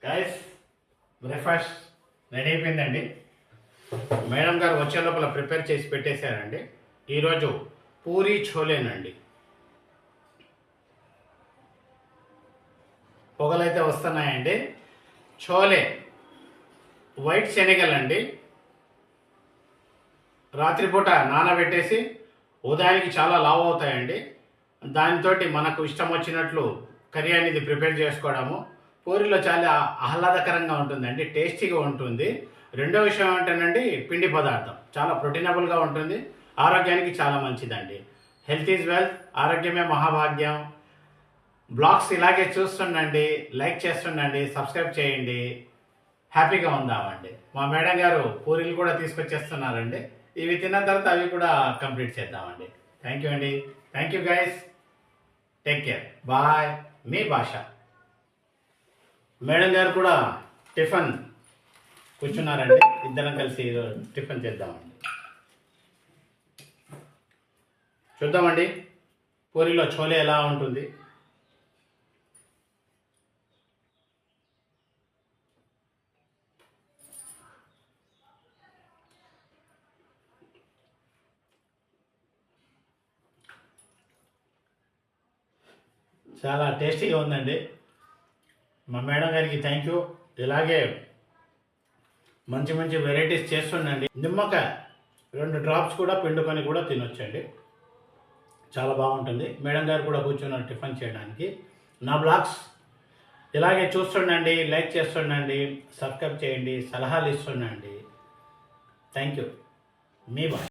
Guys breakfast ready అయిపోయిందండి. Madam గారు వచ్చే లోపల ప్రిపేర్ చేసి పెట్టేశారండి. ఈరోజు పూరీ ఛోలేనండి. పొగలైతే వస్తున్నాయండి. ఛోలే వైట్ శనగలండి. రాత్రిపూట నానబెట్టేసి ఉదయానికి చాలా లావు అవుతాయండి. దానితో మనకు ఇష్టం వచ్చినట్లు కర్రీ అనేది ప్రిపేర్ చేసుకోవడము పూరిలో చాలా ఆహ్లాదకరంగా ఉంటుందండి, టేస్టీగా ఉంటుంది. రెండో విషయం ఏంటంటే పిండి పదార్థం చాలా ప్రోటీనబుల్గా ఉంటుంది, ఆరోగ్యానికి చాలా మంచిదండి. హెల్త్ ఈజ్ వెల్త్, ఆరోగ్యమే మహాభాగ్యం. బ్లాగ్స్ ఇలాగే చూస్తుండండి, లైక్ చేస్తుండండి, సబ్స్క్రైబ్ చేయండి. హ్యాపీగా ఉందామండి. మా మేడం గారు పూరీలు కూడా తీసుకొచ్చేస్తున్నారండి. ఇవి తిన్న తర్వాత అవి కూడా కంప్లీట్ చేద్దామండి. థ్యాంక్ యూ అండి. Thank you guys. Take care. Bye. మీ భాష. మేడం గారు కూడా టిఫిన్ కూర్చున్నారండి. ఇద్దరం కలిసి టిఫిన్ చేద్దామండి. చూద్దామండి పూరిలో ఛోలే ఎలా ఉంటుంది. చాలా టేస్టీగా ఉందండి. మా మేడం గారికి థ్యాంక్ యూ. ఇలాగే మంచి మంచి వెరైటీస్ చేస్తుండండి. నిమ్మకాయ 2 డ్రాప్స్ కూడా పిండుకొని కూడా తినొచ్చండి. చాలా బాగుంటుంది. మేడం గారు కూడా కూర్చున్నారు టిఫిన్ చేయడానికి. నా బ్లాగ్స్ ఇలాగే చూస్తుండండి, లైక్ చేస్తుండండి, సబ్స్క్రైబ్ చేయండి, సలహాలు ఇస్తుండండి. Thank you. మీ బాయ్.